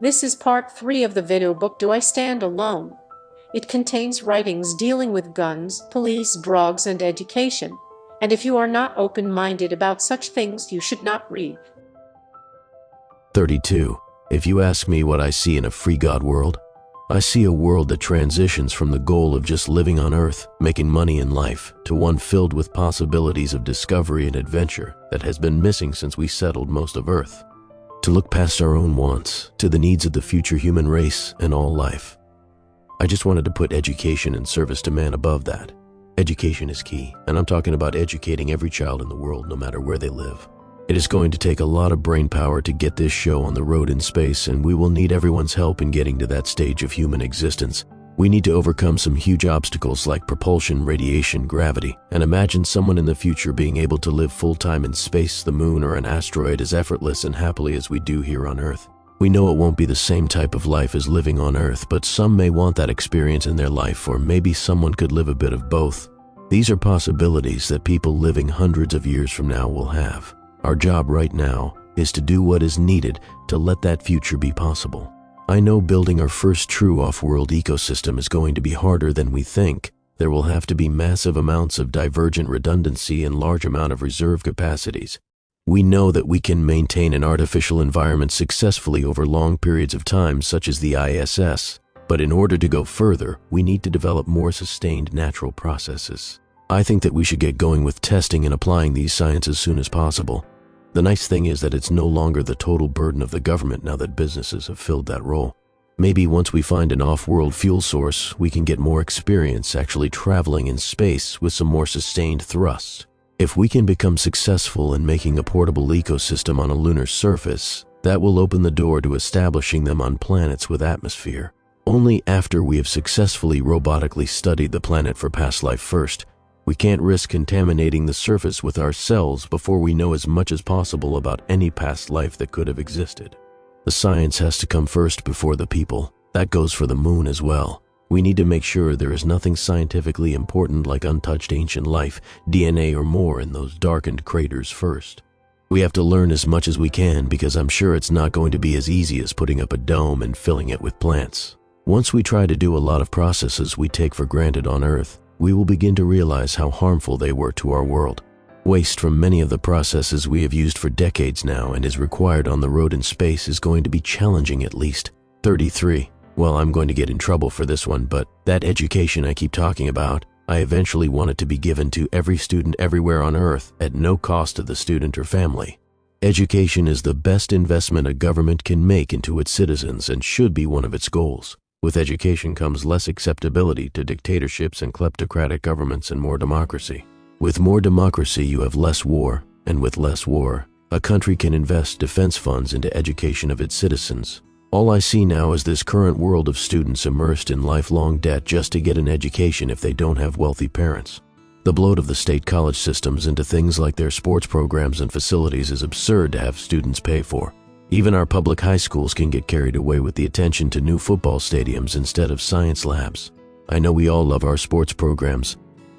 This is part 3 of the video book Do I Stand Alone? It contains writings dealing with guns, police, drugs, and education. And if you are not open-minded about such things, you should not read. 32. If you ask me what I see in a free God world, I see a world that transitions from the goal of just living on Earth, making money in life, to one filled with possibilities of discovery and adventure that has been missing since we settled most of Earth. To look past our own wants, to the needs of the future human race and all life. I just wanted to put education and service to man above that. Education is key, and I'm talking about educating every child in the world no matter where they live. It is going to take a lot of brain power to get this show on the road in space, and we will need everyone's help in getting to that stage of human existence. We need to overcome some huge obstacles like propulsion, radiation, gravity, and imagine someone in the future being able to live full-time in space, the moon, or an asteroid as effortless and happily as we do here on Earth. We know it won't be the same type of life as living on Earth, but some may want that experience in their life, or maybe someone could live a bit of both. These are possibilities that people living hundreds of years from now will have. Our job right now is to do what is needed to let that future be possible. I know building our first true off-world ecosystem is going to be harder than we think. There will have to be massive amounts of divergent redundancy and large amount of reserve capacities. We know that we can maintain an artificial environment successfully over long periods of time, such as the ISS. But in order to go further, we need to develop more sustained natural processes. I think that we should get going with testing and applying these science as soon as possible. The nice thing is that it's no longer the total burden of the government now that businesses have filled that role. Maybe once we find an off-world fuel source, we can get more experience actually traveling in space with some more sustained thrust. If we can become successful in making a portable ecosystem on a lunar surface, that will open the door to establishing them on planets with atmosphere. Only after we have successfully robotically studied the planet for past life first. We can't risk contaminating the surface with our cells before we know as much as possible about any past life that could have existed. The science has to come first before the people. That goes for the moon as well. We need to make sure there is nothing scientifically important like untouched ancient life, DNA or more in those darkened craters first. We have to learn as much as we can because I'm sure it's not going to be as easy as putting up a dome and filling it with plants. Once we try to do a lot of processes we take for granted on Earth, we will begin to realize how harmful they were to our world. Waste from many of the processes we have used for decades now and is required on the road in space is going to be challenging at least. 33. Well, I'm going to get in trouble for this one, but that education I keep talking about, I eventually want it to be given to every student everywhere on Earth at no cost to the student or family. Education is the best investment a government can make into its citizens and should be one of its goals. With education comes less acceptability to dictatorships and kleptocratic governments and more democracy. With more democracy, you have less war, and with less war, a country can invest defense funds into education of its citizens. All I see now is this current world of students immersed in lifelong debt just to get an education if they don't have wealthy parents. The bloat of the state college systems into things like their sports programs and facilities is absurd to have students pay for. Even our public high schools can get carried away with the attention to new football stadiums instead of science labs. I know we all love our sports programs,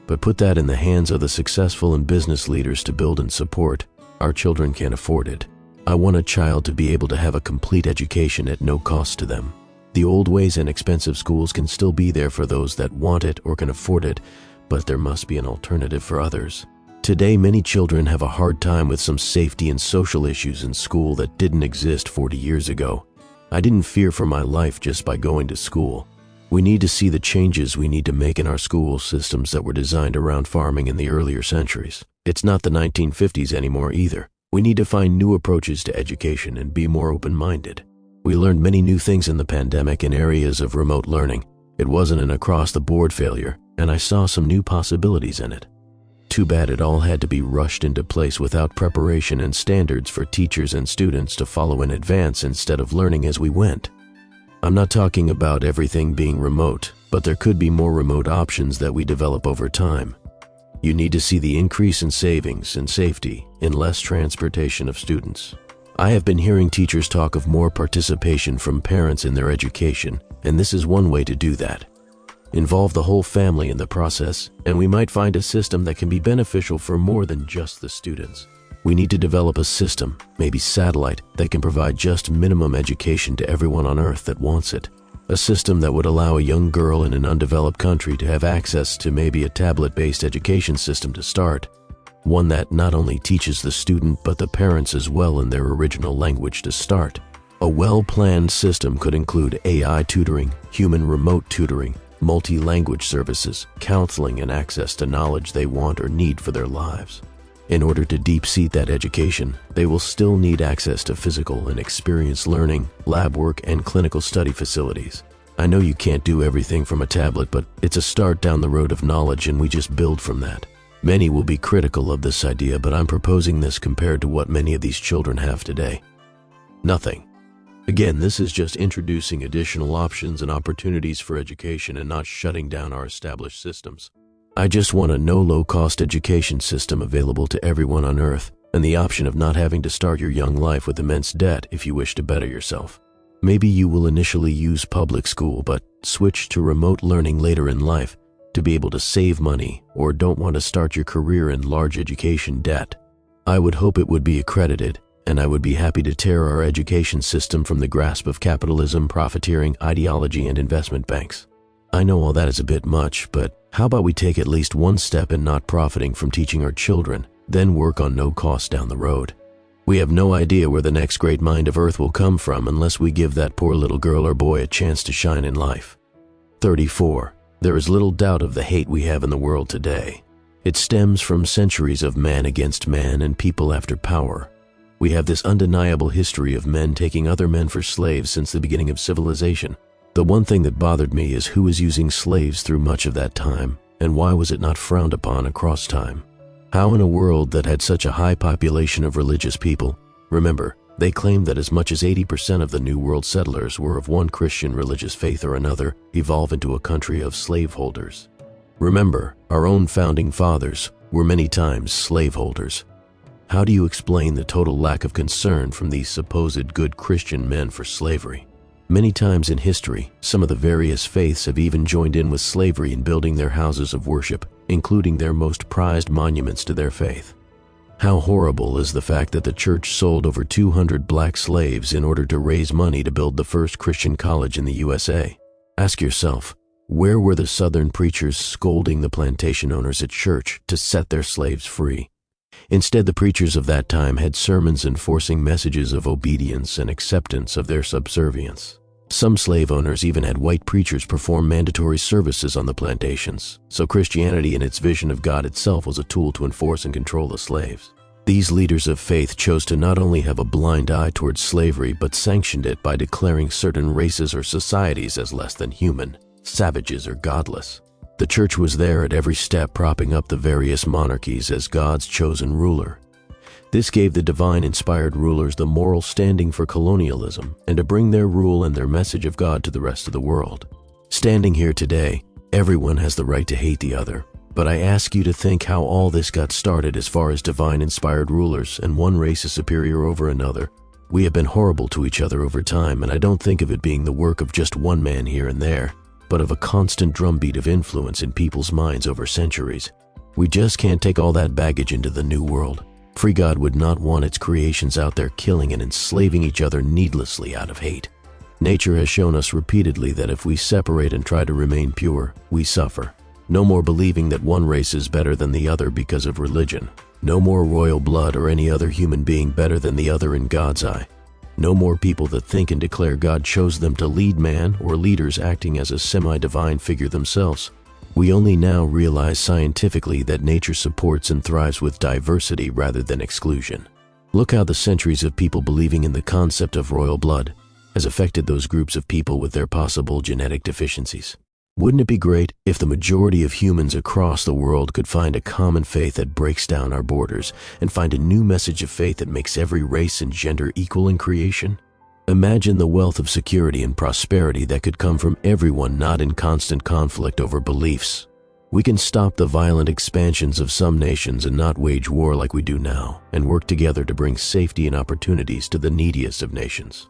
but put that in the hands of the successful and business leaders to build and support. Our children can't afford it. I want a child to be able to have a complete education at no cost to them. The old ways and expensive schools can still be there for those that want it or can afford it, but there must be an alternative for others. Today, many children have a hard time with some safety and social issues in school that didn't exist 40 years ago. I didn't fear for my life just by going to school. We need to see the changes we need to make in our school systems that were designed around farming in the earlier centuries. It's not the 1950s anymore either. We need to find new approaches to education and be more open-minded. We learned many new things in the pandemic in areas of remote learning. It wasn't an across-the-board failure, and I saw some new possibilities in it. Too bad it all had to be rushed into place without preparation and standards for teachers and students to follow in advance instead of learning as we went. I'm not talking about everything being remote, but there could be more remote options that we develop over time. You need to see the increase in savings and safety in less transportation of students. I have been hearing teachers talk of more participation from parents in their education, and this is one way to do that. Involve the whole family in the process, and we might find a system that can be beneficial for more than just the students. We need to develop a system, maybe satellite, that can provide just minimum education to everyone on Earth that wants it. A system that would allow a young girl in an undeveloped country to have access to maybe a tablet-based education system to start. One that not only teaches the student but the parents as well in their original language to start. A well-planned system could include AI tutoring, human remote tutoring, multi-language services, counseling, and access to knowledge they want or need for their lives. In order to deep-seat that education, they will still need access to physical and experience learning, lab work, and clinical study facilities. I know you can't do everything from a tablet, but it's a start down the road of knowledge, and we just build from that. Many will be critical of this idea, but I'm proposing this compared to what many of these children have today. Nothing. Again, this is just introducing additional options and opportunities for education and not shutting down our established systems. I just want a no low-cost education system available to everyone on Earth, and the option of not having to start your young life with immense debt if you wish to better yourself. Maybe you will initially use public school, but switch to remote learning later in life to be able to save money, or don't want to start your career in large education debt. I would hope it would be accredited, and I would be happy to tear our education system from the grasp of capitalism, profiteering, ideology, and investment banks. I know all that is a bit much, but how about we take at least one step in not profiting from teaching our children, then work on no cost down the road? We have no idea where the next great mind of Earth will come from unless we give that poor little girl or boy a chance to shine in life. 34. There is little doubt of the hate we have in the world today. It stems from centuries of man against man and people after power. We have this undeniable history of men taking other men for slaves since the beginning of civilization. The one thing that bothered me is who was using slaves through much of that time, and why was it not frowned upon across time? How in a world that had such a high population of religious people, remember, they claimed that as much as 80% of the New World settlers were of one Christian religious faith or another, evolve into a country of slaveholders. Remember, our own founding fathers were many times slaveholders. How do you explain the total lack of concern from these supposed good Christian men for slavery? Many times in history, some of the various faiths have even joined in with slavery in building their houses of worship, including their most prized monuments to their faith. How horrible is the fact that the church sold over 200 black slaves in order to raise money to build the first Christian college in the USA. Ask yourself, where were the Southern preachers scolding the plantation owners at church to set their slaves free? Instead, the preachers of that time had sermons enforcing messages of obedience and acceptance of their subservience. Some slave owners even had white preachers perform mandatory services on the plantations, so Christianity in its vision of God itself was a tool to enforce and control the slaves. These leaders of faith chose to not only have a blind eye towards slavery, but sanctioned it by declaring certain races or societies as less than human, savages, or godless. The church was there at every step, propping up the various monarchies as God's chosen ruler. This gave the divine-inspired rulers the moral standing for colonialism and to bring their rule and their message of God to the rest of the world. Standing here today, everyone has the right to hate the other, but I ask you to think how all this got started as far as divine-inspired rulers and one race is superior over another. We have been horrible to each other over time, and I don't think of it being the work of just one man here and there, but of a constant drumbeat of influence in people's minds over centuries. We just can't take all that baggage into the new world. Free God would not want its creations out there killing and enslaving each other needlessly out of hate. Nature has shown us repeatedly that if we separate and try to remain pure, we suffer. No more believing that one race is better than the other because of religion. No more royal blood or any other human being better than the other in God's eye. No more people that think and declare God chose them to lead man or leaders acting as a semi-divine figure themselves. We only now realize scientifically that nature supports and thrives with diversity rather than exclusion. Look how the centuries of people believing in the concept of royal blood has affected those groups of people with their possible genetic deficiencies. Wouldn't it be great if the majority of humans across the world could find a common faith that breaks down our borders and find a new message of faith that makes every race and gender equal in creation? Imagine the wealth of security and prosperity that could come from everyone not in constant conflict over beliefs. We can stop the violent expansions of some nations and not wage war like we do now, and work together to bring safety and opportunities to the neediest of nations.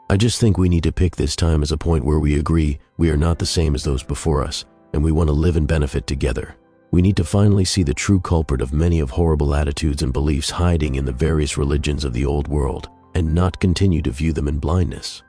I just think we need to pick this time as a point where we agree we are not the same as those before us, and we want to live and benefit together. We need to finally see the true culprit of many of horrible attitudes and beliefs hiding in the various religions of the old world, and not continue to view them in blindness.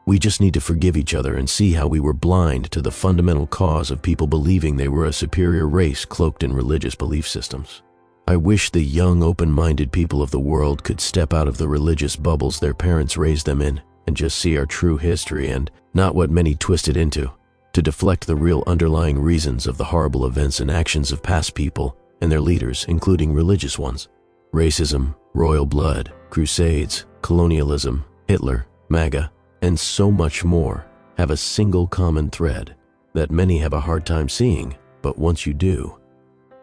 We just need to forgive each other and see how we were blind to the fundamental cause of people believing they were a superior race cloaked in religious belief systems. I wish the young, open-minded people of the world could step out of the religious bubbles their parents raised them in and just see our true history and not what many twist it into, to deflect the real underlying reasons of the horrible events and actions of past people and their leaders, including religious ones. Racism, royal blood, crusades, colonialism, Hitler, MAGA, and so much more have a single common thread that many have a hard time seeing, but once you do,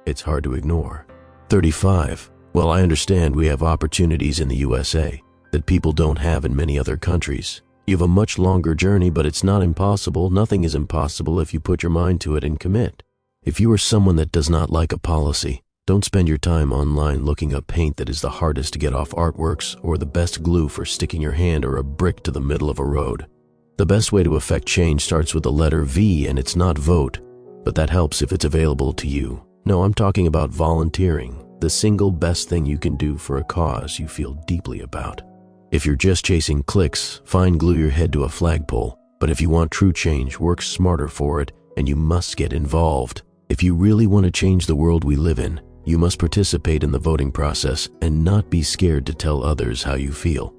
it's hard to ignore. 35. Well, I understand we have opportunities in the USA that people don't have in many other countries. You have a much longer journey, but it's not impossible. Nothing is impossible if you put your mind to it and commit. If you are someone that does not like a policy, don't spend your time online looking up paint that is the hardest to get off artworks or the best glue for sticking your hand or a brick to the middle of a road. The best way to affect change starts with the letter V, and it's not vote, but that helps if it's available to you. No, I'm talking about volunteering, the single best thing you can do for a cause you feel deeply about. If you're just chasing clicks, fine, glue your head to a flagpole. But if you want true change, work smarter for it, and you must get involved. If you really want to change the world we live in, you must participate in the voting process and not be scared to tell others how you feel.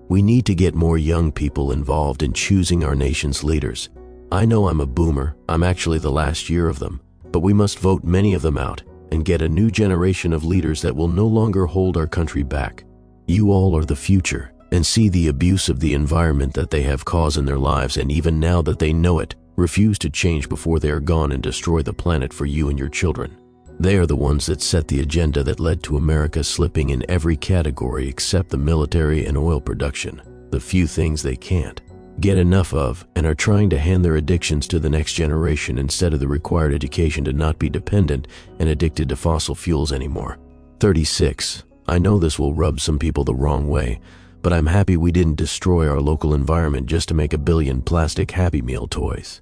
We need to get more young people involved in choosing our nation's leaders. I know I'm a boomer, I'm actually the last year of them, but we must vote many of them out and get a new generation of leaders that will no longer hold our country back. You all are the future, and see the abuse of the environment that they have caused in their lives, and even now that they know it, refuse to change before they are gone and destroy the planet for you and your children. They are the ones that set the agenda that led to America slipping in every category except the military and oil production, the few things they can't get enough of, and are trying to hand their addictions to the next generation instead of the required education to not be dependent and addicted to fossil fuels anymore. 36. I know this will rub some people the wrong way, but I'm happy we didn't destroy our local environment just to make a billion plastic Happy Meal toys.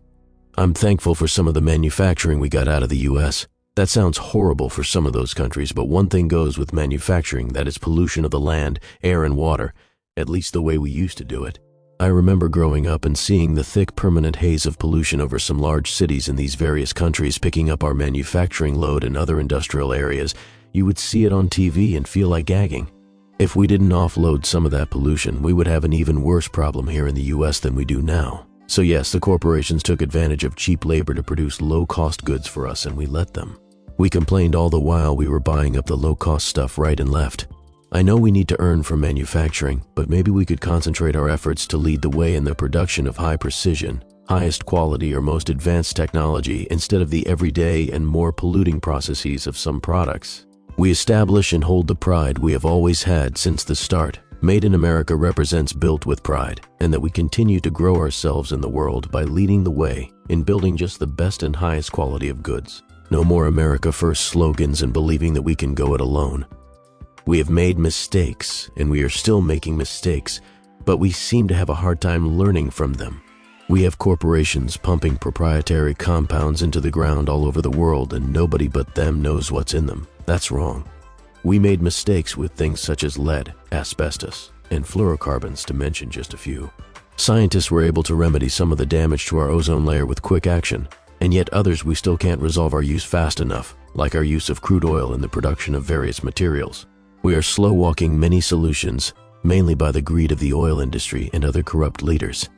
I'm thankful for some of the manufacturing we got out of the US. That sounds horrible for some of those countries, but one thing goes with manufacturing, that is pollution of the land, air, and water, at least the way we used to do it. I remember growing up and seeing the thick permanent haze of pollution over some large cities in these various countries picking up our manufacturing load in other industrial areas. You would see it on TV and feel like gagging. If we didn't offload some of that pollution, we would have an even worse problem here in the US than we do now. So yes, the corporations took advantage of cheap labor to produce low-cost goods for us, and we let them. We complained all the while we were buying up the low-cost stuff right and left. I know we need to earn from manufacturing, but maybe we could concentrate our efforts to lead the way in the production of high precision, highest quality, or most advanced technology instead of the everyday and more polluting processes of some products. We establish and hold the pride we have always had since the start. Made in America represents built with pride, and that we continue to grow ourselves in the world by leading the way in building just the best and highest quality of goods. No more America First slogans and believing that we can go it alone. We have made mistakes, and we are still making mistakes, but we seem to have a hard time learning from them. We have corporations pumping proprietary compounds into the ground all over the world, and nobody but them knows what's in them. That's wrong. We made mistakes with things such as lead, asbestos, and fluorocarbons, to mention just a few. Scientists were able to remedy some of the damage to our ozone layer with quick action, and yet others we still can't resolve our use fast enough, like our use of crude oil in the production of various materials. We are slow-walking many solutions, mainly by the greed of the oil industry and other corrupt leaders.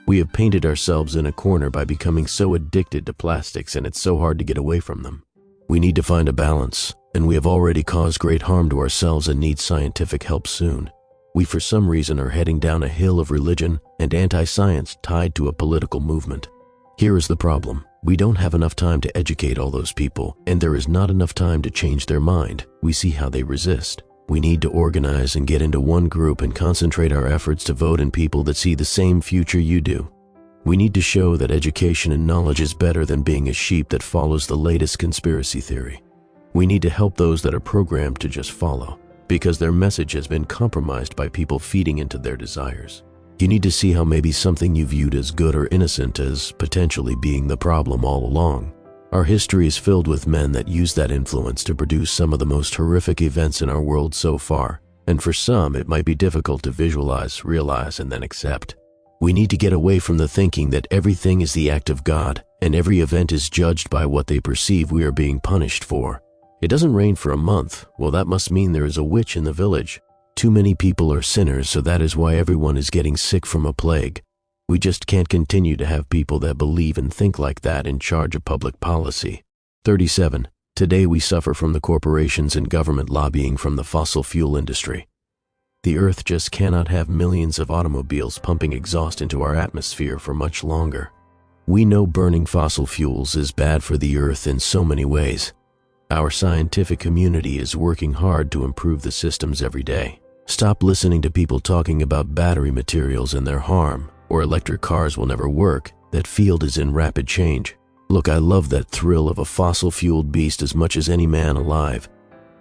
We have painted ourselves in a corner by becoming so addicted to plastics, and it's so hard to get away from them. We need to find a balance, and we have already caused great harm to ourselves and need scientific help soon. We for some reason are heading down a hill of religion and anti-science tied to a political movement. Here is the problem. We don't have enough time to educate all those people, and there is not enough time to change their mind. We see how they resist. We need to organize and get into one group and concentrate our efforts to vote in people that see the same future you do. We need to show that education and knowledge is better than being a sheep that follows the latest conspiracy theory. We need to help those that are programmed to just follow, because their message has been compromised by people feeding into their desires. You need to see how maybe something you viewed as good or innocent is potentially being the problem all along. Our history is filled with men that use that influence to produce some of the most horrific events in our world so far, and for some it might be difficult to visualize, realize, and then accept. We need to get away from the thinking that everything is the act of God, and every event is judged by what they perceive we are being punished for. It doesn't rain for a month. Well, that must mean there is a witch in the village. Too many people are sinners, so that is why everyone is getting sick from a plague. We just can't continue to have people that believe and think like that in charge of public policy. 37. Today we suffer from the corporations and government lobbying from the fossil fuel industry. The earth just cannot have millions of automobiles pumping exhaust into our atmosphere for much longer. We know burning fossil fuels is bad for the earth in so many ways. Our scientific community is working hard to improve the systems every day. Stop listening to people talking about battery materials and their harm, or electric cars will never work. That field is in rapid change. Look, I love that thrill of a fossil-fueled beast as much as any man alive.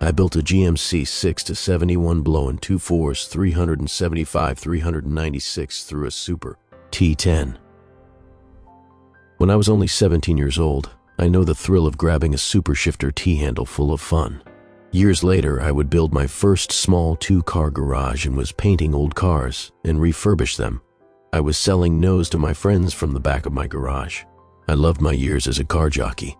I built a GMC 6-71 blowing 2 4s 375-396 through a Super T10. When I was only 17 years old, I know the thrill of grabbing a super shifter T-handle full of fun. Years later, I would build my first small 2-car garage and was painting old cars and refurbish them. I was selling nose to my friends from the back of my garage. I loved my years as a car jockey.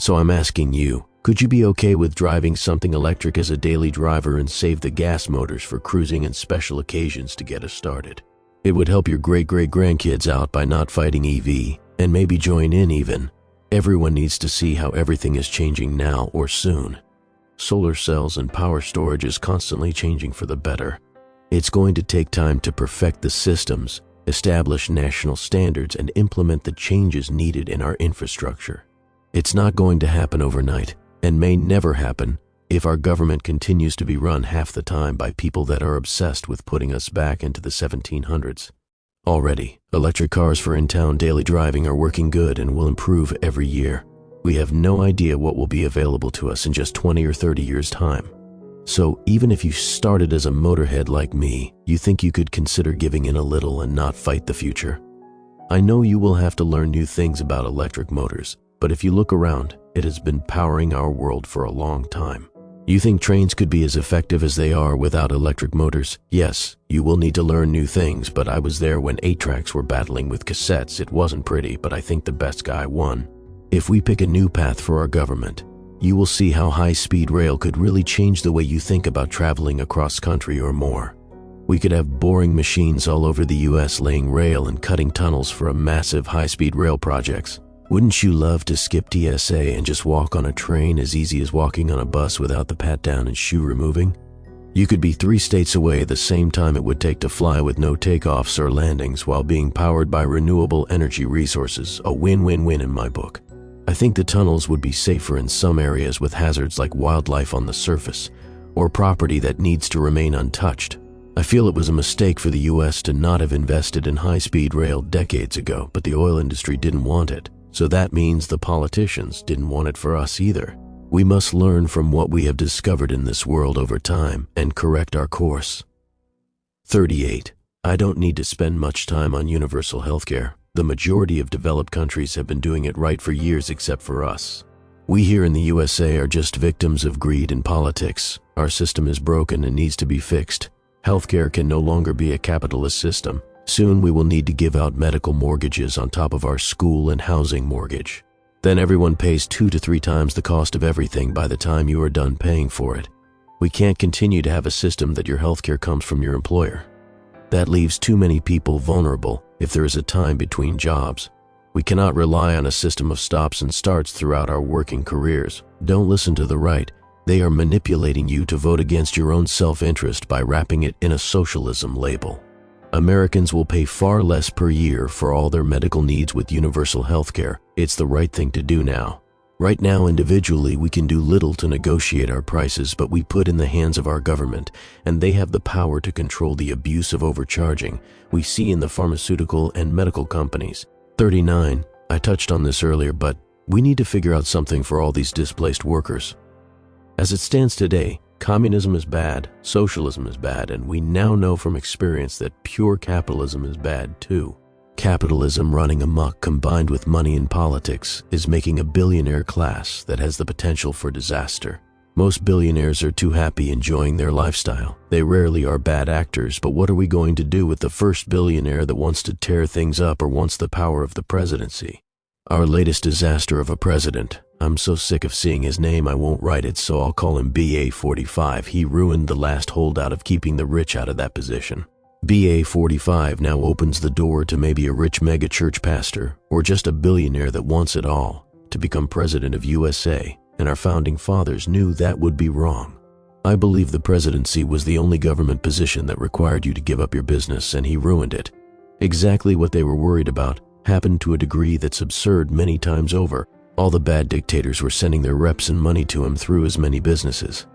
So I'm asking you, could you be okay with driving something electric as a daily driver and save the gas motors for cruising and special occasions to get us started? It would help your great-great-grandkids out by not fighting EV, and maybe join in even. Everyone needs to see how everything is changing now or soon. Solar cells and power storage is constantly changing for the better. It's going to take time to perfect the systems, establish national standards, and implement the changes needed in our infrastructure. It's not going to happen overnight, and may never happen if our government continues to be run half the time by people that are obsessed with putting us back into the 1700s. Already, electric cars for in-town daily driving are working good and will improve every year. We have no idea what will be available to us in just 20 or 30 years' time. So even if you started as a motorhead like me, you think you could consider giving in a little and not fight the future? I know you will have to learn new things about electric motors, but if you look around, it has been powering our world for a long time. You think trains could be as effective as they are without electric motors? Yes, you will need to learn new things, but I was there when 8-tracks were battling with cassettes. It wasn't pretty, but I think the best guy won. If we pick a new path for our government, you will see how high-speed rail could really change the way you think about traveling across country or more. We could have boring machines all over the US laying rail and cutting tunnels for a massive high-speed rail projects. Wouldn't you love to skip TSA and just walk on a train as easy as walking on a bus without the pat-down and shoe removing? You could be 3 states away the same time it would take to fly with no takeoffs or landings while being powered by renewable energy resources. A win-win-win in my book. I think the tunnels would be safer in some areas with hazards like wildlife on the surface or property that needs to remain untouched. I feel it was a mistake for the US to not have invested in high-speed rail decades ago, but the oil industry didn't want it. So that means the politicians didn't want it for us either. We must learn from what we have discovered in this world over time and correct our course. 38. I don't need to spend much time on universal healthcare. The majority of developed countries have been doing it right for years except for us. We here in the USA are just victims of greed and politics. Our system is broken and needs to be fixed. Healthcare can no longer be a capitalist system. Soon we will need to give out medical mortgages on top of our school and housing mortgage. Then everyone pays 2 to 3 times the cost of everything by the time you are done paying for it. We can't continue to have a system that your healthcare comes from your employer. That leaves too many people vulnerable if there is a time between jobs. We cannot rely on a system of stops and starts throughout our working careers. Don't listen to the right. They are manipulating you to vote against your own self-interest by wrapping it in a socialism label. Americans will pay far less per year for all their medical needs with universal healthcare. It's the right thing to do now. Right now, individually, we can do little to negotiate our prices, but we put in the hands of our government, and they have the power to control the abuse of overcharging we see in the pharmaceutical and medical companies. 39. I touched on this earlier, but we need to figure out something for all these displaced workers. As it stands today, communism is bad, socialism is bad, and we now know from experience that pure capitalism is bad too. Capitalism running amok combined with money in politics is making a billionaire class that has the potential for disaster. Most billionaires are too happy enjoying their lifestyle. They rarely are bad actors, but what are we going to do with the first billionaire that wants to tear things up or wants the power of the presidency? Our latest disaster of a president. I'm so sick of seeing his name I won't write it, so I'll call him BA45. He ruined the last holdout of keeping the rich out of that position. BA45 now opens the door to maybe a rich megachurch pastor or just a billionaire that wants it all to become president of USA, and our founding fathers knew that would be wrong. I believe the presidency was the only government position that required you to give up your business, and he ruined it. Exactly what they were worried about happened to a degree that's absurd many times over. All the bad dictators were sending their reps and money to him through as many businesses.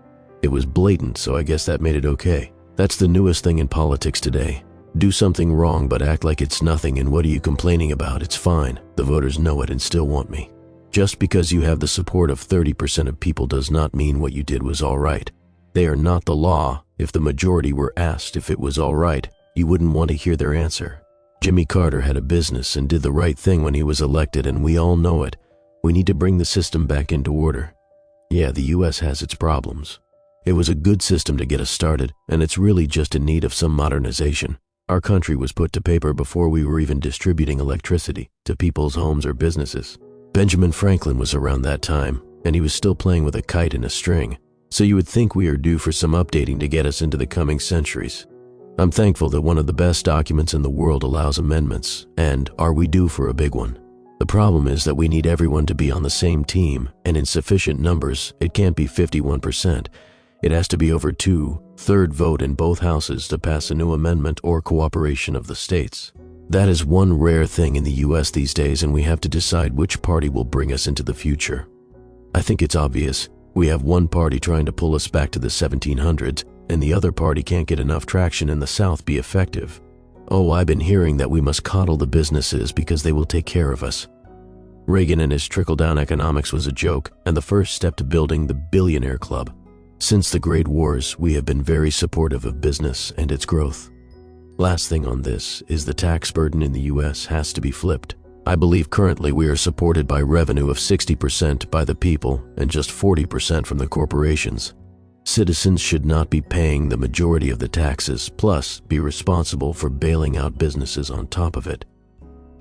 It was blatant, so I guess that made it okay. That's the newest thing in politics today. Do something wrong but act like it's nothing, and what are you complaining about? It's fine. The voters know it and still want me. Just because you have the support of 30% of people does not mean what you did was all right. They are not the law. If the majority were asked if it was all right, you wouldn't want to hear their answer. Jimmy Carter had a business and did the right thing when he was elected, and we all know it. We need to bring the system back into order. Yeah, the US has its problems. It was a good system to get us started, and it's really just in need of some modernization. Our country was put to paper before we were even distributing electricity to people's homes or businesses. Benjamin Franklin was around that time, and he was still playing with a kite and a string, so you would think we are due for some updating to get us into the coming centuries. I'm thankful that one of the best documents in the world allows amendments, and are we due for a big one? The problem is that we need everyone to be on the same team, and in sufficient numbers. It can't be 51%. It has to be over 2/3 vote in both houses to pass a new amendment or cooperation of the states. That is one rare thing in the US these days, and we have to decide which party will bring us into the future. I think it's obvious. We have one party trying to pull us back to the 1700s, and the other party can't get enough traction in the South be effective. Oh, I've been hearing that we must coddle the businesses because they will take care of us. Reagan and his trickle-down economics was a joke, and the first step to building the billionaire club. Since the Great Wars, we have been very supportive of business and its growth. Last thing on this is the tax burden in the US has to be flipped. I believe currently we are supported by revenue of 60% by the people and just 40% from the corporations. Citizens should not be paying the majority of the taxes, plus be responsible for bailing out businesses on top of it.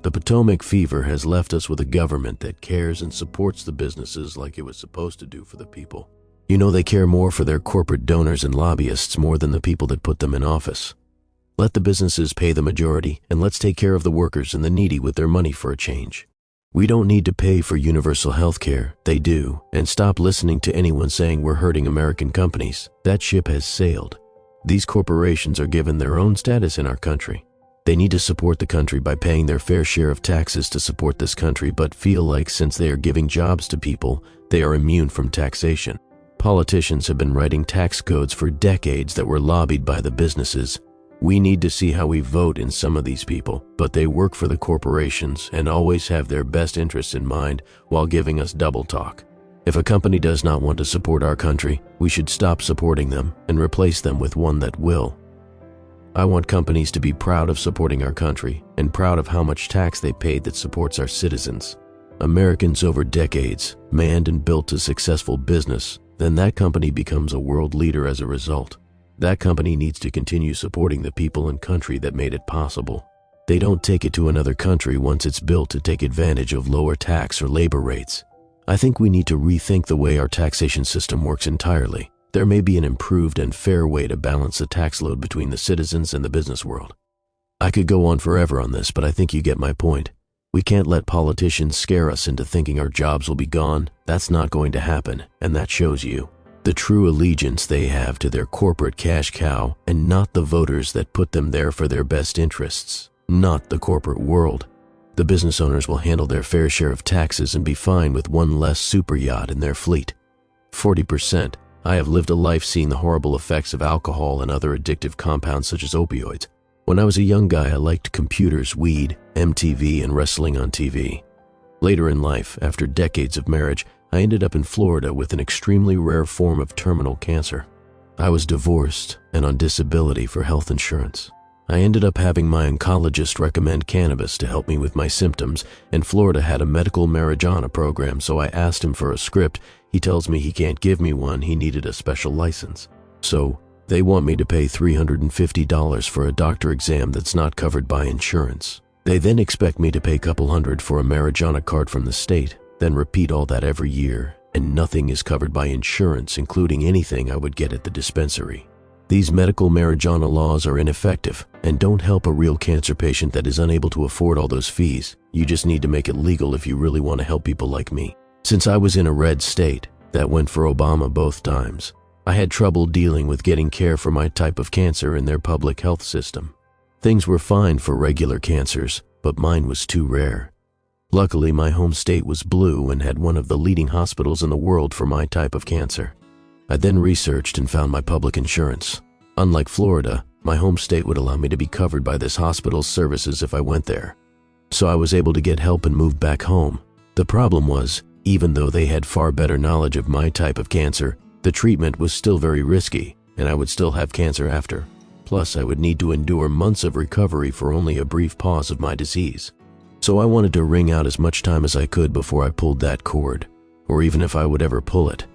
The Potomac fever has left us with a government that cares and supports the businesses like it was supposed to do for the people. You know, they care more for their corporate donors and lobbyists more than the people that put them in office. Let the businesses pay the majority, and let's take care of the workers and the needy with their money for a change. We don't need to pay for universal health care. They do. And stop listening to anyone saying we're hurting American companies. That ship has sailed. These corporations are given their own status in our country. They need to support the country by paying their fair share of taxes to support this country, but feel like since they are giving jobs to people, they are immune from taxation. Politicians have been writing tax codes for decades that were lobbied by the businesses. We need to see how we vote in some of these people, but they work for the corporations and always have their best interests in mind while giving us double talk. If a company does not want to support our country, we should stop supporting them and replace them with one that will. I want companies to be proud of supporting our country and proud of how much tax they paid that supports our citizens. Americans over decades manned and built a successful business, then that company becomes a world leader as a result. That company needs to continue supporting the people and country that made it possible. They don't take it to another country once it's built to take advantage of lower tax or labor rates. I think we need to rethink the way our taxation system works entirely. There may be an improved and fair way to balance the tax load between the citizens and the business world. I could go on forever on this, but I think you get my point. We can't let politicians scare us into thinking our jobs will be gone. That's not going to happen, and that shows you the true allegiance they have to their corporate cash cow and not the voters that put them there for their best interests, not the corporate world. The business owners will handle their fair share of taxes and be fine with one less super yacht in their fleet. 40%. I have lived a life seeing the horrible effects of alcohol and other addictive compounds such as opioids. When I was a young guy, I liked computers, weed, MTV, and wrestling on TV. Later in life, after decades of marriage, I ended up in Florida with an extremely rare form of terminal cancer. I was divorced and on disability for health insurance. I ended up having my oncologist recommend cannabis to help me with my symptoms, and Florida had a medical marijuana program, so I asked him for a script. He tells me he can't give me one, he needed a special license. So, they want me to pay $350 for a doctor exam that's not covered by insurance. They then expect me to pay a couple hundred for a marijuana card from the state, then repeat all that every year, and nothing is covered by insurance, including anything I would get at the dispensary. These medical marijuana laws are ineffective and don't help a real cancer patient that is unable to afford all those fees. You just need to make it legal if you really want to help people like me. Since I was in a red state that went for Obama both times, I had trouble dealing with getting care for my type of cancer in their public health system. Things were fine for regular cancers, but mine was too rare. Luckily, my home state was blue and had one of the leading hospitals in the world for my type of cancer. I then researched and found my public insurance. Unlike Florida, my home state would allow me to be covered by this hospital's services if I went there. So I was able to get help and move back home. The problem was, even though they had far better knowledge of my type of cancer, the treatment was still very risky, and I would still have cancer after. Plus, I would need to endure months of recovery for only a brief pause of my disease. So I wanted to wring out as much time as I could before I pulled that cord, or even if I would ever pull it.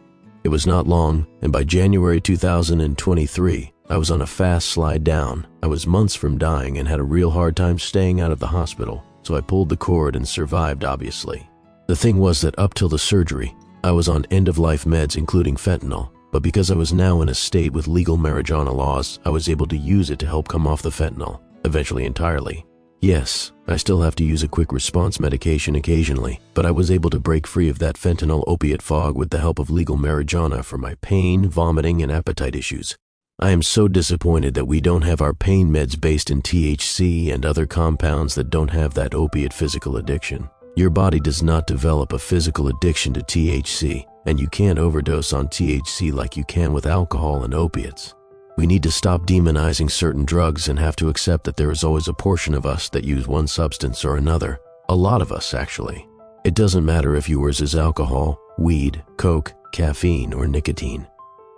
It was not long, and by January 2023, I was on a fast slide down. I was months from dying and had a real hard time staying out of the hospital, so I pulled the cord and survived, obviously. The thing was that up till the surgery, I was on end-of-life meds including fentanyl, but because I was now in a state with legal marijuana laws, I was able to use it to help come off the fentanyl, eventually entirely. Yes, I still have to use a quick response medication occasionally, but I was able to break free of that fentanyl opiate fog with the help of legal marijuana for my pain, vomiting, and appetite issues. I am so disappointed that we don't have our pain meds based in THC and other compounds that don't have that opiate physical addiction. Your body does not develop a physical addiction to THC, and you can't overdose on THC like you can with alcohol and opiates. We need to stop demonizing certain drugs and have to accept that there is always a portion of us that use one substance or another. A lot of us, actually. It doesn't matter if yours is alcohol, weed, coke, caffeine, or nicotine.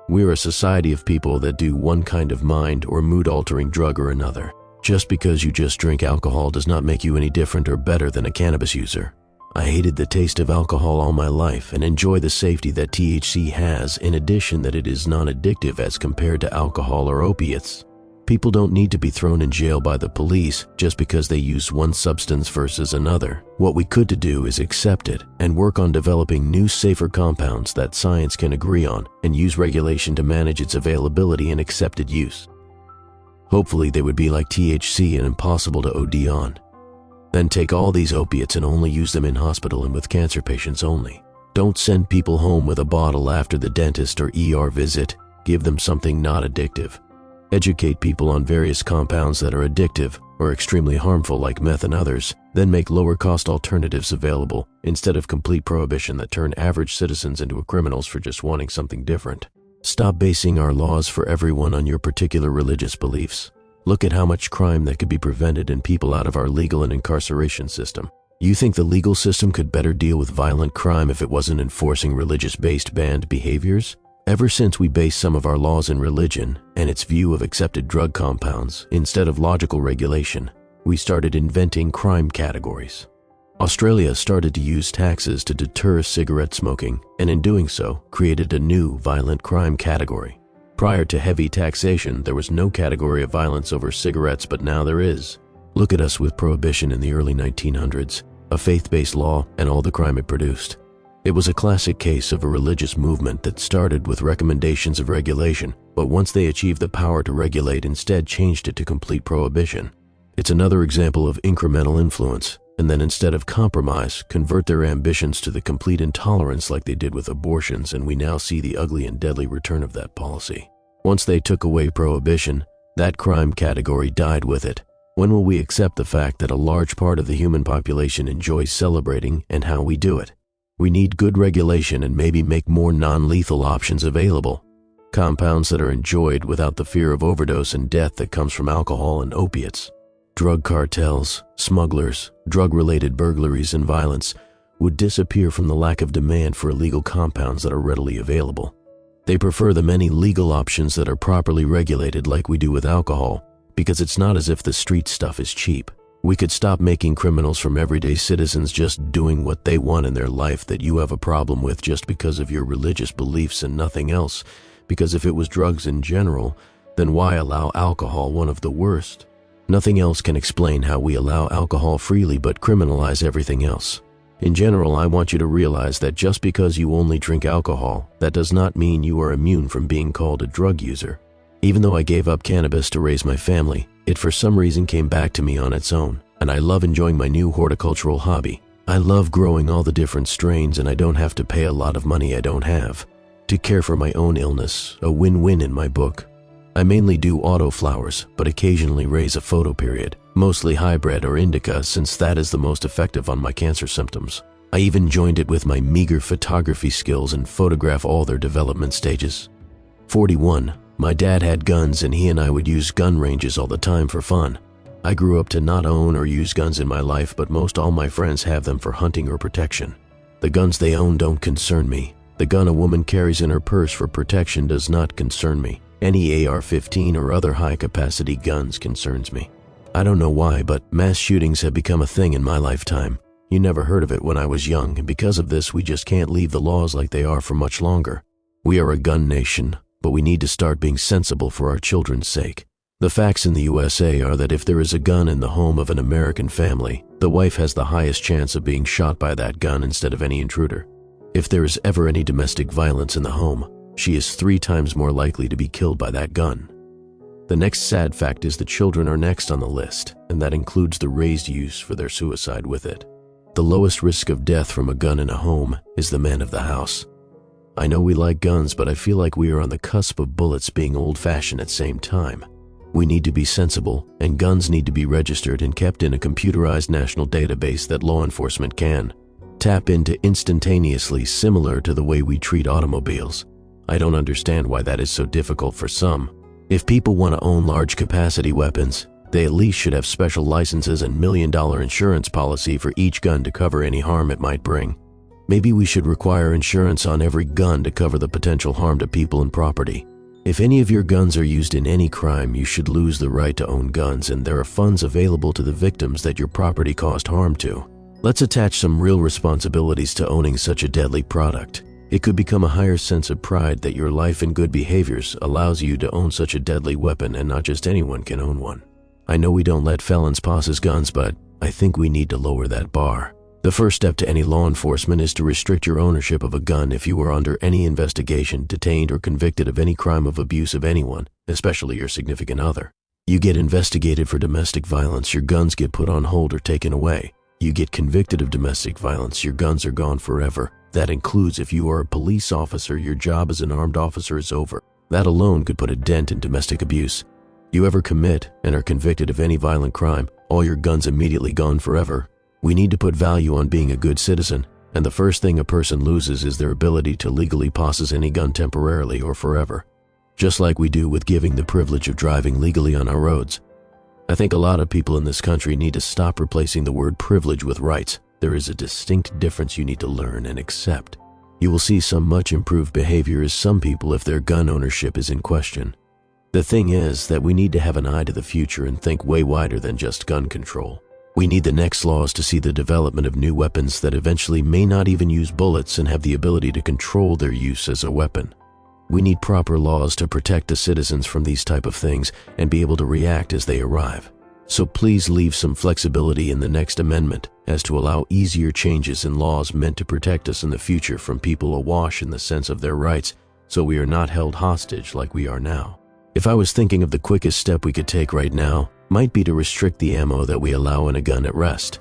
We're a society of people that do one kind of mind or mood-altering drug or another. Just because you just drink alcohol does not make you any different or better than a cannabis user. I hated the taste of alcohol all my life and enjoy the safety that THC has, in addition that it is non-addictive as compared to alcohol or opiates. People don't need to be thrown in jail by the police just because they use one substance versus another. What we could do is accept it and work on developing new safer compounds that science can agree on and use regulation to manage its availability and accepted use. Hopefully they would be like THC and impossible to OD on. Then take all these opiates and only use them in hospital and with cancer patients only. Don't send people home with a bottle after the dentist or ER visit. Give them something not addictive. Educate people on various compounds that are addictive or extremely harmful like meth and others, then make lower-cost alternatives available instead of complete prohibition that turn average citizens into criminals for just wanting something different. Stop basing our laws for everyone on your particular religious beliefs. Look at how much crime that could be prevented and people out of our legal and incarceration system. You think the legal system could better deal with violent crime if it wasn't enforcing religious-based banned behaviors? Ever since we based some of our laws in religion and its view of accepted drug compounds instead of logical regulation, we started inventing crime categories. Australia started to use taxes to deter cigarette smoking, and in doing so, created a new violent crime category. Prior to heavy taxation, there was no category of violence over cigarettes, but now there is. Look at us with prohibition in the early 1900s, a faith-based law, and all the crime it produced. It was a classic case of a religious movement that started with recommendations of regulation, but once they achieved the power to regulate, instead changed it to complete prohibition. It's another example of incremental influence, and then instead of compromise, convert their ambitions to the complete intolerance like they did with abortions, and we now see the ugly and deadly return of that policy. Once they took away prohibition, that crime category died with it. When will we accept the fact that a large part of the human population enjoys celebrating and how we do it? We need good regulation and maybe make more non-lethal options available. Compounds that are enjoyed without the fear of overdose and death that comes from alcohol and opiates. Drug cartels, smugglers, drug-related burglaries, and violence would disappear from the lack of demand for illegal compounds that are readily available. They prefer the many legal options that are properly regulated like we do with alcohol, because it's not as if the street stuff is cheap. We could stop making criminals from everyday citizens just doing what they want in their life that you have a problem with just because of your religious beliefs and nothing else. Because if it was drugs in general, then why allow alcohol, one of the worst? Nothing else can explain how we allow alcohol freely but criminalize everything else. In general, I want you to realize that just because you only drink alcohol, that does not mean you are immune from being called a drug user. Even though I gave up cannabis to raise my family, it for some reason came back to me on its own, and I love enjoying my new horticultural hobby. I love growing all the different strains, and I don't have to pay a lot of money I don't have to care for my own illness, a win-win in my book. I mainly do auto flowers, but occasionally raise a photoperiod, mostly hybrid or indica since that is the most effective on my cancer symptoms. I even joined it with my meager photography skills and photograph all their development stages. 41. My dad had guns and he and I would use gun ranges all the time for fun. I grew up to not own or use guns in my life, but most all my friends have them for hunting or protection. The guns they own don't concern me. The gun a woman carries in her purse for protection does not concern me. Any AR-15 or other high-capacity guns concerns me. I don't know why, but mass shootings have become a thing in my lifetime. You never heard of it when I was young, and because of this, we just can't leave the laws like they are for much longer. We are a gun nation, but we need to start being sensible for our children's sake. The facts in the USA are that if there is a gun in the home of an American family, the wife has the highest chance of being shot by that gun instead of any intruder. If there is ever any domestic violence in the home, she is 3 times more likely to be killed by that gun. The next sad fact is the children are next on the list, and that includes the raised use for their suicide with it. The lowest risk of death from a gun in a home is the man of the house. I know we like guns, but I feel like we are on the cusp of bullets being old-fashioned at the same time. We need to be sensible, and guns need to be registered and kept in a computerized national database that law enforcement can tap into instantaneously, similar to the way we treat automobiles. I don't understand why that is so difficult for some. If people want to own large capacity weapons, they at least should have special licenses and $1,000,000 insurance policy for each gun to cover any harm it might bring. Maybe we should require insurance on every gun to cover the potential harm to people and property. If any of your guns are used in any crime, you should lose the right to own guns, and there are funds available to the victims that your property caused harm to. Let's attach some real responsibilities to owning such a deadly product. It could become a higher sense of pride that your life and good behaviors allows you to own such a deadly weapon, and not just anyone can own one. I know we don't let felons possess guns, but I think we need to lower that bar. The first step to any law enforcement is to restrict your ownership of a gun if you are under any investigation, detained, or convicted of any crime of abuse of anyone, especially your significant other. You get investigated for domestic violence, your guns get put on hold or taken away. You get convicted of domestic violence, your guns are gone forever. That includes if you are a police officer, your job as an armed officer is over. That alone could put a dent in domestic abuse. You ever commit and are convicted of any violent crime, all your guns immediately gone forever. We need to put value on being a good citizen, and the first thing a person loses is their ability to legally possess any gun temporarily or forever, just like we do with giving the privilege of driving legally on our roads. I think a lot of people in this country need to stop replacing the word privilege with rights. There is a distinct difference you need to learn and accept. You will see some much improved behavior as some people if their gun ownership is in question. The thing is that we need to have an eye to the future and think way wider than just gun control. We need the next laws to see the development of new weapons that eventually may not even use bullets and have the ability to control their use as a weapon. We need proper laws to protect the citizens from these type of things and be able to react as they arrive. So please leave some flexibility in the next amendment as to allow easier changes in laws meant to protect us in the future from people awash in the sense of their rights, so we are not held hostage like we are now. If I was thinking of the quickest step we could take right now, might be to restrict the ammo that we allow in a gun at rest.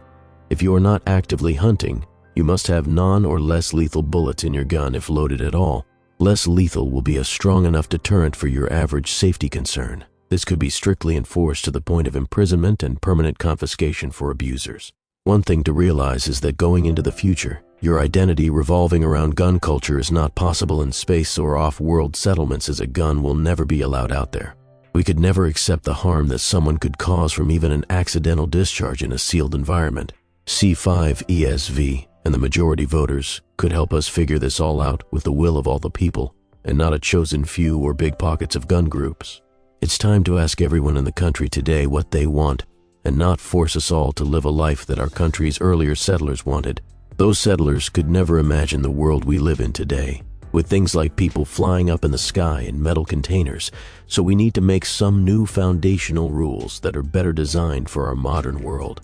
If you are not actively hunting, you must have non or less lethal bullets in your gun if loaded at all. Less lethal will be a strong enough deterrent for your average safety concern. This could be strictly enforced to the point of imprisonment and permanent confiscation for abusers. One thing to realize is that going into the future, your identity revolving around gun culture is not possible in space or off-world settlements, as a gun will never be allowed out there. We could never accept the harm that someone could cause from even an accidental discharge in a sealed environment. C5 ESV and the majority voters could help us figure this all out with the will of all the people, and not a chosen few or big pockets of gun groups. It's time to ask everyone in the country today what they want, and not force us all to live a life that our country's earlier settlers wanted. Those settlers could never imagine the world we live in today, with things like people flying up in the sky in metal containers, so we need to make some new foundational rules that are better designed for our modern world.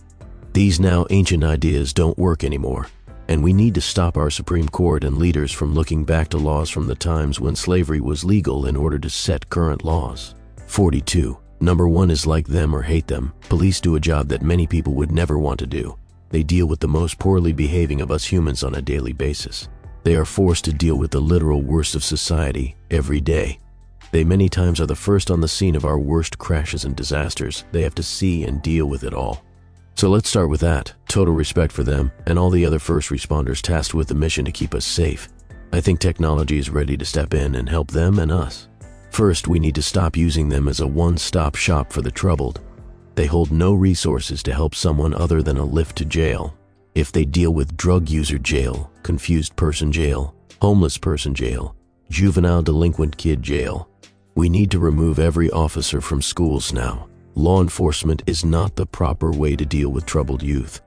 These now ancient ideas don't work anymore, and we need to stop our Supreme Court and leaders from looking back to laws from the times when slavery was legal in order to set current laws. 42. Number 1 is like them or hate them. Police do a job that many people would never want to do. They deal with the most poorly behaving of us humans on a daily basis. They are forced to deal with the literal worst of society every day. They many times are the first on the scene of our worst crashes and disasters. They have to see and deal with it all. So let's start with that. Total respect for them and all the other first responders tasked with the mission to keep us safe. I think technology is ready to step in and help them and us. First, we need to stop using them as a one-stop shop for the troubled. They hold no resources to help someone other than a lift to jail. If they deal with drug user jail, confused person jail, homeless person jail, juvenile delinquent kid jail, we need to remove every officer from schools now. Law enforcement is not the proper way to deal with troubled youth.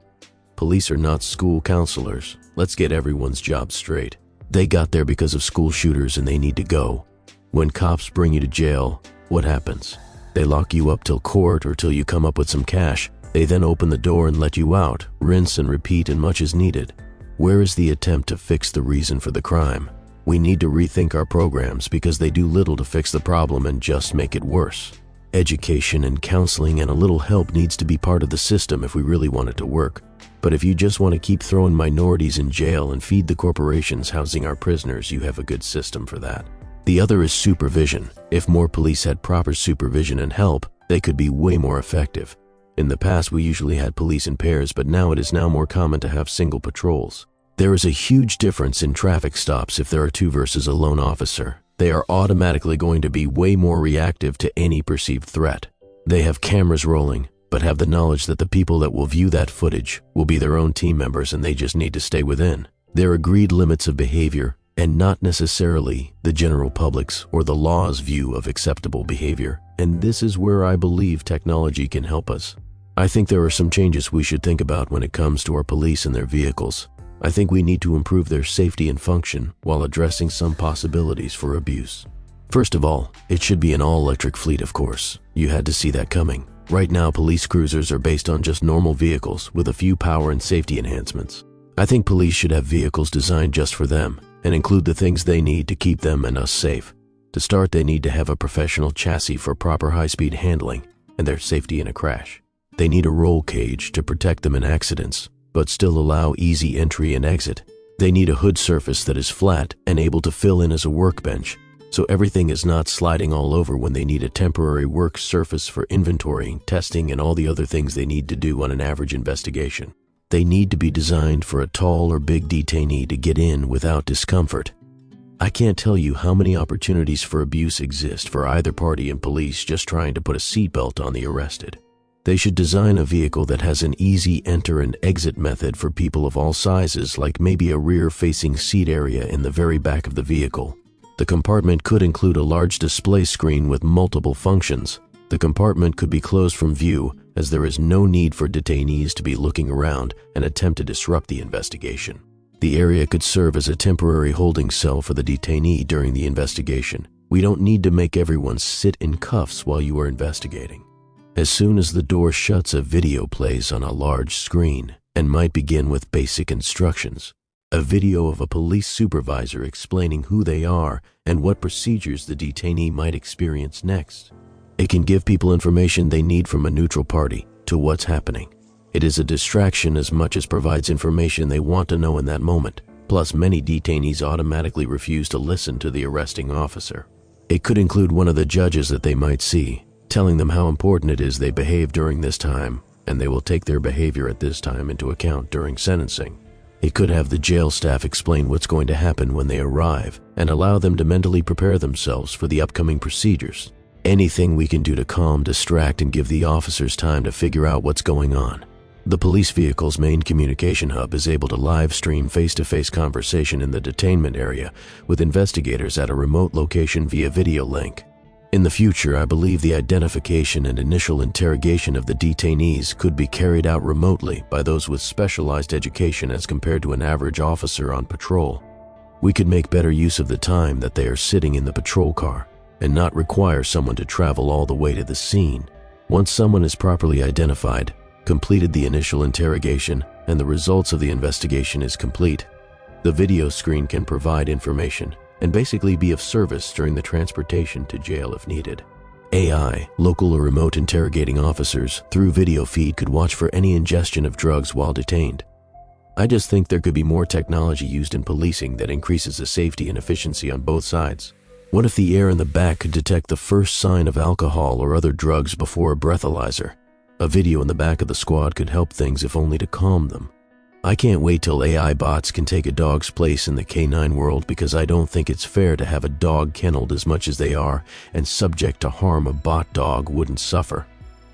Police are not school counselors. Let's get everyone's job straight. They got there because of school shooters and they need to go. When cops bring you to jail, what happens? They lock you up till court or till you come up with some cash. They then open the door and let you out, rinse and repeat, and much is needed. Where is the attempt to fix the reason for the crime? We need to rethink our programs because they do little to fix the problem and just make it worse. Education and counseling and a little help needs to be part of the system if we really want it to work. But if you just want to keep throwing minorities in jail and feed the corporations housing our prisoners, you have a good system for that. The other is supervision. If more police had proper supervision and help, they could be way more effective. In the past, we usually had police in pairs, but now it is more common to have single patrols. There is a huge difference in traffic stops if there are 2 versus a lone officer. They are automatically going to be way more reactive to any perceived threat. They have cameras rolling, but have the knowledge that the people that will view that footage will be their own team members and they just need to stay within their agreed limits of behavior, and not necessarily the general public's or the law's view of acceptable behavior. And this is where I believe technology can help us. I think there are some changes we should think about when it comes to our police and their vehicles. I think we need to improve their safety and function while addressing some possibilities for abuse. First of all, it should be an all-electric fleet, of course. You had to see that coming. Right now, police cruisers are based on just normal vehicles with a few power and safety enhancements. I think police should have vehicles designed just for them and include the things they need to keep them and us safe. To start, they need to have a professional chassis for proper high-speed handling and their safety in a crash. They need a roll cage to protect them in accidents, but still allow easy entry and exit. They need a hood surface that is flat and able to fill in as a workbench, so everything is not sliding all over when they need a temporary work surface for inventorying, testing, and all the other things they need to do on an average investigation. They need to be designed for a tall or big detainee to get in without discomfort. I can't tell you how many opportunities for abuse exist for either party in police just trying to put a seatbelt on the arrested. They should design a vehicle that has an easy enter and exit method for people of all sizes, like maybe a rear-facing seat area in the very back of the vehicle. The compartment could include a large display screen with multiple functions. The compartment could be closed from view, as there is no need for detainees to be looking around and attempt to disrupt the investigation. The area could serve as a temporary holding cell for the detainee during the investigation. We don't need to make everyone sit in cuffs while you are investigating. As soon as the door shuts, a video plays on a large screen and might begin with basic instructions. A video of a police supervisor explaining who they are and what procedures the detainee might experience next. It can give people information they need from a neutral party to what's happening. It is a distraction as much as provides information they want to know in that moment. Plus, many detainees automatically refuse to listen to the arresting officer. It could include one of the judges that they might see, telling them how important it is they behave during this time, and they will take their behavior at this time into account during sentencing. It could have the jail staff explain what's going to happen when they arrive and allow them to mentally prepare themselves for the upcoming procedures. Anything we can do to calm, distract, and give the officers time to figure out what's going on. The police vehicle's main communication hub is able to live stream face-to-face conversation in the detainment area with investigators at a remote location via video link. In the future, I believe the identification and initial interrogation of the detainees could be carried out remotely by those with specialized education as compared to an average officer on patrol. We could make better use of the time that they are sitting in the patrol car and not require someone to travel all the way to the scene. Once someone is properly identified, completed the initial interrogation, and the results of the investigation is complete, the video screen can provide information and basically be of service during the transportation to jail if needed. AI, local or remote interrogating officers through video feed could watch for any ingestion of drugs while detained. I just think there could be more technology used in policing that increases the safety and efficiency on both sides. What if the air in the back could detect the first sign of alcohol or other drugs before a breathalyzer? A video in the back of the squad could help things if only to calm them. I can't wait till AI bots can take a dog's place in the canine world, because I don't think it's fair to have a dog kenneled as much as they are and subject to harm a bot dog wouldn't suffer.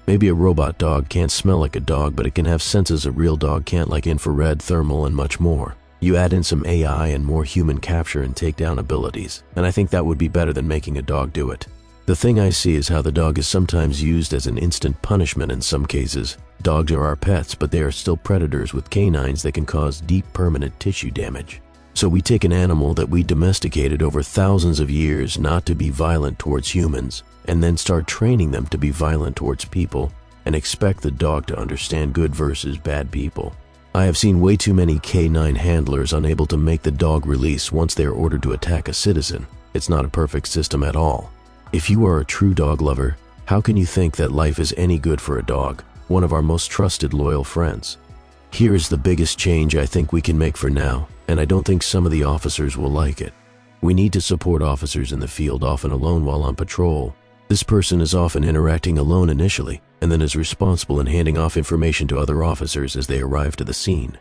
Maybe a robot dog can't smell like a dog, but it can have senses a real dog can't, like infrared, thermal, and much more. You add in some AI and more human capture and takedown abilities, and I think that would be better than making a dog do it. The thing I see is how the dog is sometimes used as an instant punishment in some cases. Dogs are our pets, but they are still predators with canines that can cause deep permanent tissue damage. So we take an animal that we domesticated over thousands of years not to be violent towards humans, and then start training them to be violent towards people, and expect the dog to understand good versus bad people. I have seen way too many canine handlers unable to make the dog release once they are ordered to attack a citizen. It's not a perfect system at all. If you are a true dog lover, how can you think that life is any good for a dog, one of our most trusted loyal friends? Here is the biggest change I think we can make for now, and I don't think some of the officers will like it. We need to support officers in the field, often alone while on patrol. This person is often interacting alone initially, and then is responsible in handing off information to other officers as they arrive to the scene.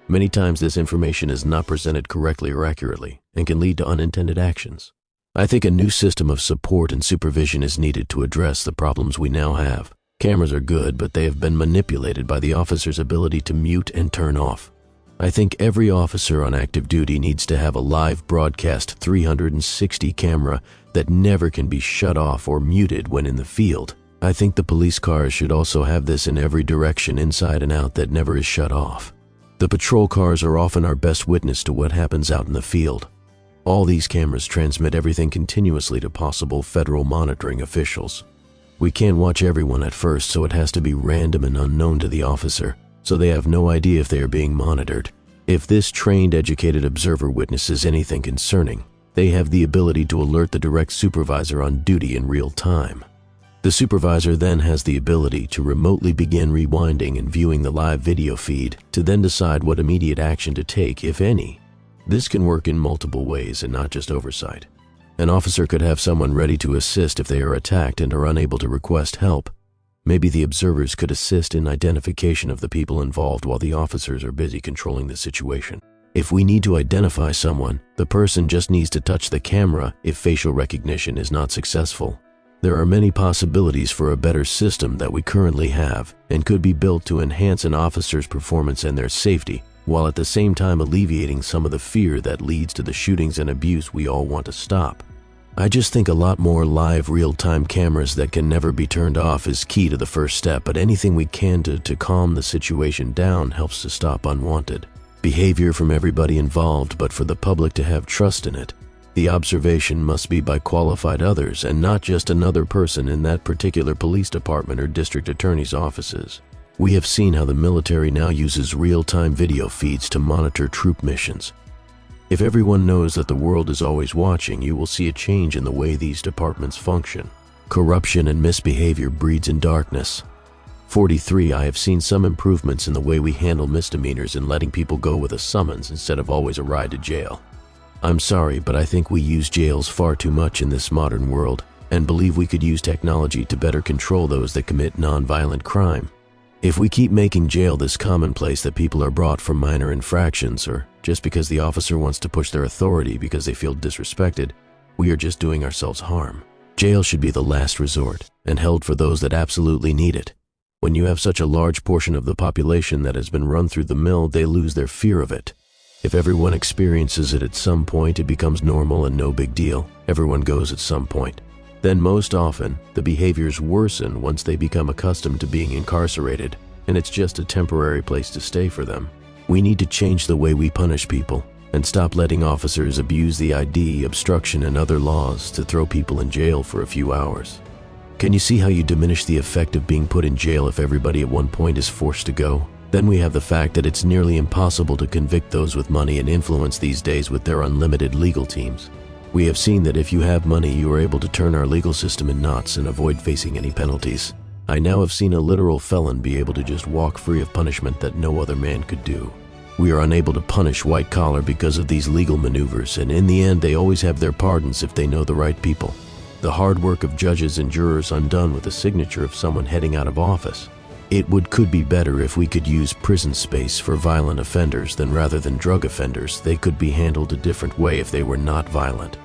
Many times this information is not presented correctly or accurately, and can lead to unintended actions. I think a new system of support and supervision is needed to address the problems we now have. Cameras are good, but they have been manipulated by the officer's ability to mute and turn off. I think every officer on active duty needs to have a live broadcast 360 camera that never can be shut off or muted when in the field. I think the police cars should also have this in every direction, inside and out, that never is shut off. The patrol cars are often our best witness to what happens out in the field. All these cameras transmit everything continuously to possible federal monitoring officials. We can't watch everyone at first, so it has to be random and unknown to the officer, so they have no idea if they are being monitored. If this trained, educated observer witnesses anything concerning, they have the ability to alert the direct supervisor on duty in real time. The supervisor then has the ability to remotely begin rewinding and viewing the live video feed to then decide what immediate action to take, if any. This can work in multiple ways and not just oversight. An officer could have someone ready to assist if they are attacked and are unable to request help. Maybe the observers could assist in identification of the people involved while the officers are busy controlling the situation. If we need to identify someone, the person just needs to touch the camera if facial recognition is not successful. There are many possibilities for a better system that we currently have and could be built to enhance an officer's performance and their safety, while at the same time alleviating some of the fear that leads to the shootings and abuse we all want to stop. I just think a lot more live real-time cameras that can never be turned off is key to the first step, but anything we can do to calm the situation down helps to stop unwanted behavior from everybody involved, but for the public to have trust in it. The observation must be by qualified others and not just another person in that particular police department or district attorney's offices. We have seen how the military now uses real-time video feeds to monitor troop missions. If everyone knows that the world is always watching, you will see a change in the way these departments function. Corruption and misbehavior breeds in darkness. 43. I have seen some improvements in the way we handle misdemeanors in letting people go with a summons instead of always a ride to jail. I'm sorry, but I think we use jails far too much in this modern world, and believe we could use technology to better control those that commit non-violent crime. If we keep making jail this commonplace that people are brought for minor infractions or just because the officer wants to push their authority because they feel disrespected, we are just doing ourselves harm. Jail should be the last resort and held for those that absolutely need it. When you have such a large portion of the population that has been run through the mill, they lose their fear of it. If everyone experiences it at some point, it becomes normal and no big deal. Everyone goes at some point. Then most often, the behaviors worsen once they become accustomed to being incarcerated, and it's just a temporary place to stay for them. We need to change the way we punish people and stop letting officers abuse the ID, obstruction, and other laws to throw people in jail for a few hours. Can you see how you diminish the effect of being put in jail if everybody at one point is forced to go? Then we have the fact that it's nearly impossible to convict those with money and influence these days with their unlimited legal teams. We have seen that if you have money, you are able to turn our legal system in knots and avoid facing any penalties. I now have seen a literal felon be able to just walk free of punishment that no other man could do. We are unable to punish white collar because of these legal maneuvers, and in the end they always have their pardons if they know the right people. The hard work of judges and jurors undone with the signature of someone heading out of office. Could be better if we could use prison space for violent offenders, then rather than drug offenders, they could be handled a different way if they were not violent.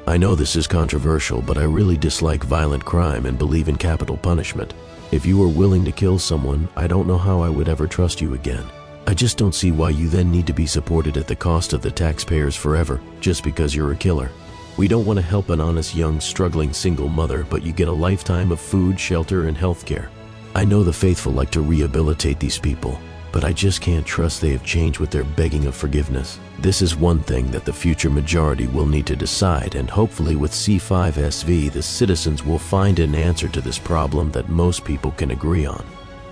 I know this is controversial, but I really dislike violent crime and believe in capital punishment. If you were willing to kill someone, I don't know how I would ever trust you again. I just don't see why you then need to be supported at the cost of the taxpayers forever, just because you're a killer. We don't want to help an honest, young, struggling single mother, but you get a lifetime of food, shelter, and health care. I know the faithful like to rehabilitate these people, but I just can't trust they have changed with their begging of forgiveness. This is one thing that the future majority will need to decide, and hopefully with C5SV, the citizens will find an answer to this problem that most people can agree on.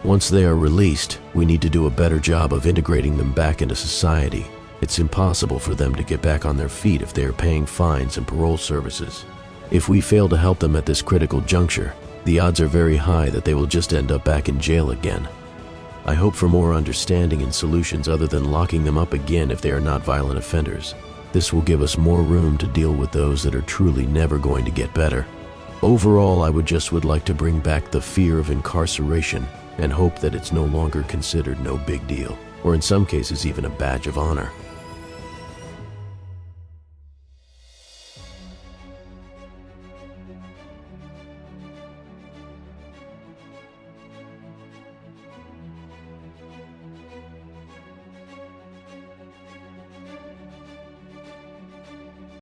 Once they are released, we need to do a better job of integrating them back into society. It's impossible for them to get back on their feet if they are paying fines and parole services. If we fail to help them at this critical juncture, the odds are very high that they will just end up back in jail again. I hope for more understanding and solutions other than locking them up again if they are not violent offenders. This will give us more room to deal with those that are truly never going to get better. Overall, I would like to bring back the fear of incarceration and hope that it's no longer considered no big deal, or in some cases even a badge of honor.